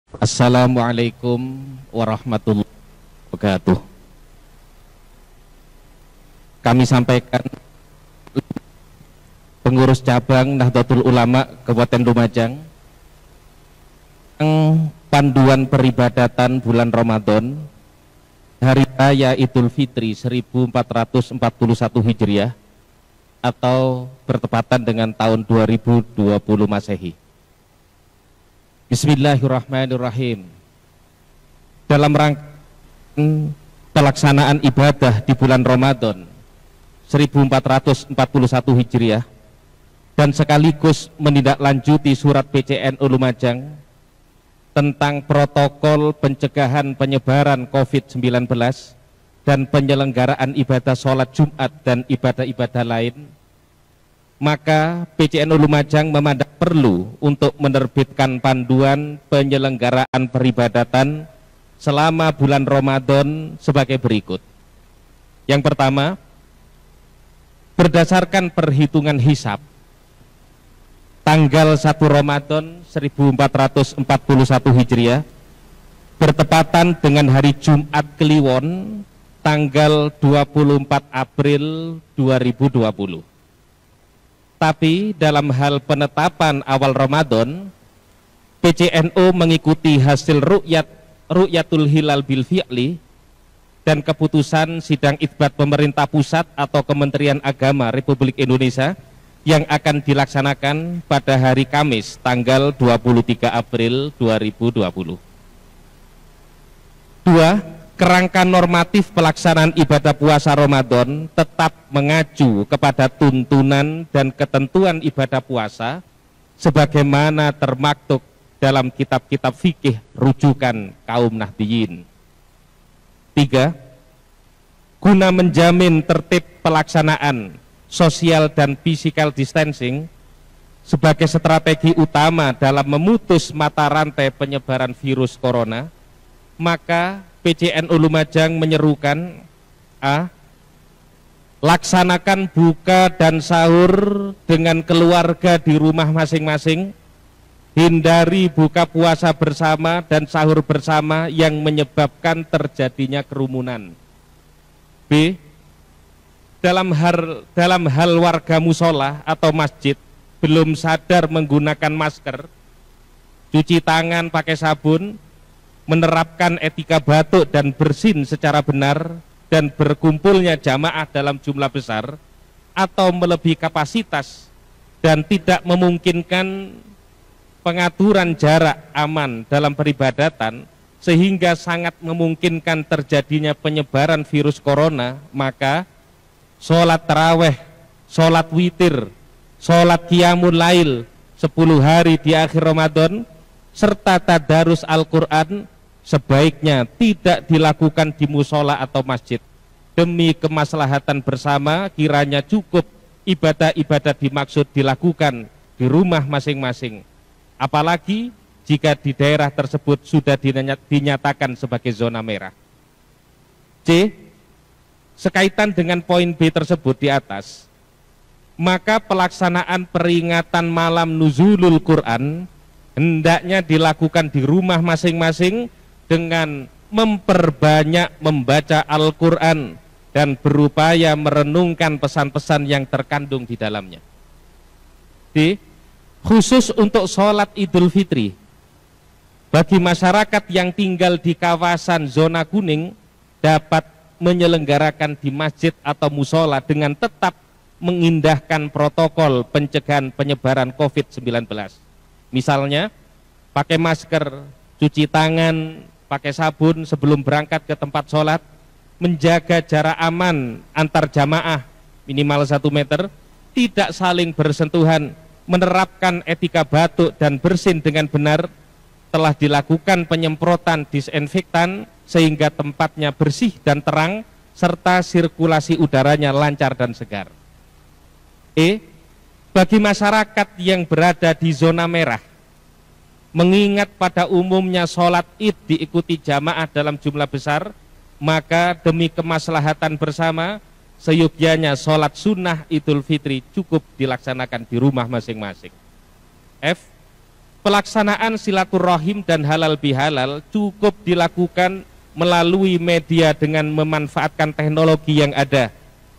Assalamualaikum warahmatullahi wabarakatuh. Kami sampaikan pengurus cabang Nahdlatul Ulama Kabupaten Lumajang panduan peribadatan bulan Ramadan Hari Raya Idul Fitri 1441 Hijriah atau bertepatan dengan tahun 2020 Masehi. Bismillahirrahmanirrahim. Dalam rangka pelaksanaan ibadah di bulan Ramadan 1441 Hijriah dan sekaligus menindaklanjuti surat PCNU Lumajang tentang protokol pencegahan penyebaran COVID-19 dan penyelenggaraan ibadah sholat Jumat dan ibadah-ibadah lain, maka PCNU Lumajang memandang perlu untuk menerbitkan panduan penyelenggaraan peribadatan selama bulan Ramadan sebagai berikut. Yang pertama, berdasarkan perhitungan hisab, tanggal 1 Ramadan 1441 Hijriah bertepatan dengan hari Jumat Kliwon tanggal 24 April 2020. Tapi dalam hal penetapan awal Ramadan, PCNU mengikuti hasil ru'yatul hilal bil fi'li dan keputusan sidang itsbat pemerintah pusat atau Kementerian Agama Republik Indonesia yang akan dilaksanakan pada hari Kamis tanggal 23 April 2020. 2. Kerangka normatif pelaksanaan ibadah puasa Ramadan tetap mengacu kepada tuntunan dan ketentuan ibadah puasa sebagaimana termaktub dalam kitab-kitab fikih rujukan kaum Nahdliyin. 3. Guna menjamin tertib pelaksanaan social dan physical distancing sebagai strategi utama dalam memutus mata rantai penyebaran virus corona, maka PCNU Lumajang menyerukan A. Laksanakan buka dan sahur dengan keluarga di rumah masing-masing. Hindari buka puasa bersama dan sahur bersama yang menyebabkan terjadinya kerumunan. B. Dalam hal warga musola atau masjid belum sadar menggunakan masker, cuci tangan pakai sabun, menerapkan etika batuk dan bersin secara benar, dan berkumpulnya jamaah dalam jumlah besar atau melebihi kapasitas dan tidak memungkinkan pengaturan jarak aman dalam peribadatan sehingga sangat memungkinkan terjadinya penyebaran virus corona, maka sholat taraweh, sholat witir, sholat qiyamul lail 10 hari di akhir Ramadan serta tadarus Al-Quran sebaiknya tidak dilakukan di musola atau masjid. Demi kemaslahatan bersama, kiranya cukup ibadah-ibadah dimaksud dilakukan di rumah masing-masing. Apalagi jika di daerah tersebut sudah dinyatakan sebagai zona merah. C. Sekaitan dengan poin B tersebut di atas, maka pelaksanaan peringatan malam nuzulul Quran hendaknya dilakukan di rumah masing-masing dengan memperbanyak membaca Al-Quran dan berupaya merenungkan pesan-pesan yang terkandung di dalamnya. D. Khusus untuk sholat Idul Fitri, bagi masyarakat yang tinggal di kawasan zona kuning dapat menyelenggarakan di masjid atau musola dengan tetap mengindahkan protokol pencegahan penyebaran COVID-19. Misalnya, pakai masker, cuci tangan, pakai sabun sebelum berangkat ke tempat sholat, menjaga jarak aman antar jamaah minimal 1 meter, tidak saling bersentuhan, menerapkan etika batuk dan bersin dengan benar, telah dilakukan penyemprotan disinfektan sehingga tempatnya bersih dan terang, serta sirkulasi udaranya lancar dan segar. E. Bagi masyarakat yang berada di zona merah, mengingat pada umumnya sholat id diikuti jamaah dalam jumlah besar, maka demi kemaslahatan bersama, seyogyanya sholat sunnah Idul Fitri cukup dilaksanakan di rumah masing-masing. F. pelaksanaan silaturahim dan halal bihalal cukup dilakukan melalui media dengan memanfaatkan teknologi yang ada,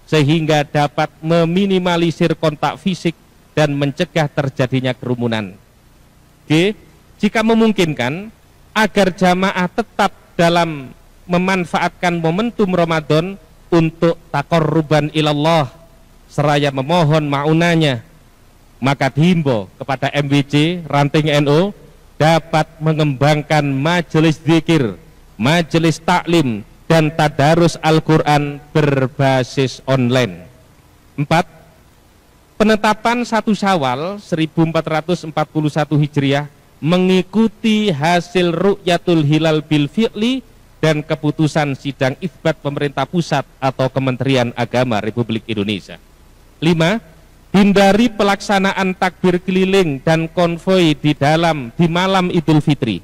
sehingga dapat meminimalisir kontak fisik dan mencegah terjadinya kerumunan. G. Jika memungkinkan, agar jamaah tetap dalam memanfaatkan momentum Ramadan untuk taqarruban ilallah seraya memohon maunanya, maka dihimbau kepada MWC Ranting NU dapat mengembangkan majelis zikir, majelis taklim dan tadarus Al-Quran berbasis online. 4. Penetapan 1 Syawal 1441 Hijriah mengikuti hasil ru'yatul hilal bil fi'li dan keputusan sidang isbat pemerintah pusat atau Kementerian Agama Republik Indonesia. 5. Hindari pelaksanaan takbir keliling dan konvoi di malam Idul Fitri.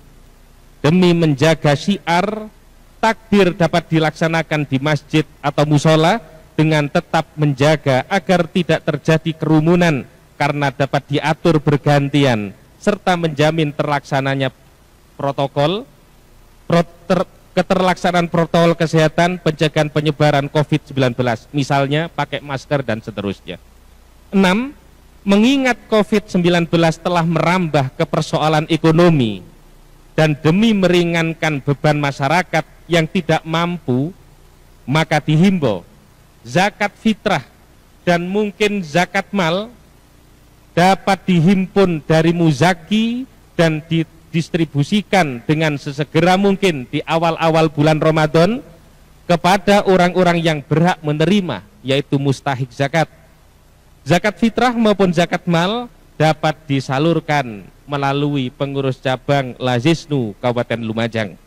Demi menjaga syiar, takbir dapat dilaksanakan di masjid atau musola dengan tetap menjaga agar tidak terjadi kerumunan karena dapat diatur bergantian, serta menjamin terlaksananya keterlaksanaan protokol kesehatan pencegahan penyebaran COVID-19, misalnya pakai masker dan seterusnya. 6. Mengingat COVID-19 telah merambah ke persoalan ekonomi dan demi meringankan beban masyarakat yang tidak mampu, maka dihimbau zakat fitrah dan mungkin zakat mal dapat dihimpun dari muzaki dan didistribusikan dengan sesegera mungkin di awal-awal bulan Ramadan kepada orang-orang yang berhak menerima, yaitu mustahik zakat. Zakat fitrah maupun zakat mal dapat disalurkan melalui pengurus cabang Lazisnu Kabupaten Lumajang.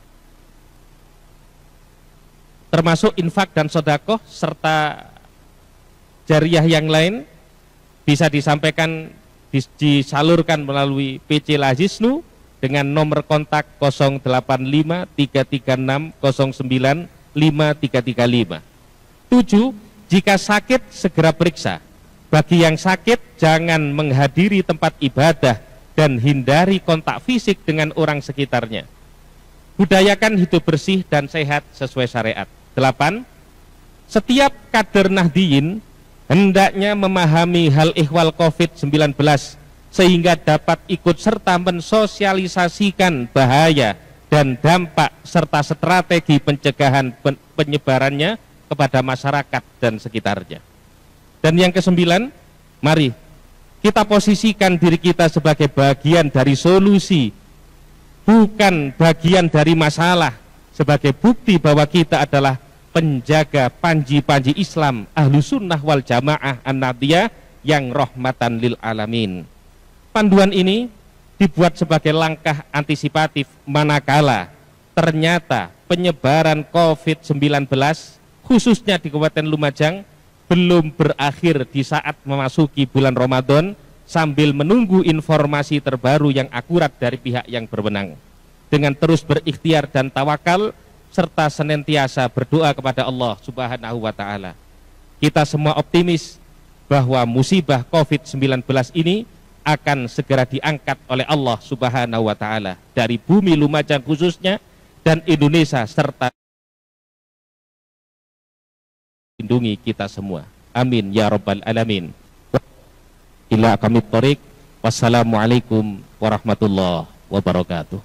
Termasuk infak dan sodakoh serta jariah yang lain bisa disampaikan, disalurkan melalui PC Lazisnu dengan nomor kontak 0833609535. 7. Jika sakit segera periksa. Bagi yang sakit jangan menghadiri tempat ibadah dan hindari kontak fisik dengan orang sekitarnya. Budayakan hidup bersih dan sehat sesuai syariat. 8. Setiap kader Nahdliyin hendaknya memahami hal ihwal COVID-19 sehingga dapat ikut serta mensosialisasikan bahaya dan dampak serta strategi pencegahan penyebarannya kepada masyarakat dan sekitarnya. Dan yang ke-9, mari kita posisikan diri kita sebagai bagian dari solusi, bukan bagian dari masalah, sebagai bukti bahwa kita adalah penjaga panji-panji Islam Ahlus Sunnah wal Jamaah An-Nahdliyah yang rahmatan lil alamin. Panduan ini dibuat sebagai langkah antisipatif manakala ternyata penyebaran COVID-19 khususnya di Kabupaten Lumajang belum berakhir di saat memasuki bulan Ramadan, sambil menunggu informasi terbaru yang akurat dari pihak yang berwenang. Dengan terus berikhtiar dan tawakal serta senantiasa berdoa kepada Allah Subhanahu wa taala, kita semua optimis bahwa musibah COVID-19 ini akan segera diangkat oleh Allah Subhanahu wa taala dari bumi Lumajang khususnya dan Indonesia serta lindungi kita semua. Amin ya rabbal alamin. Ila kamit thoriq. Wassalamualaikum warahmatullahi wabarakatuh.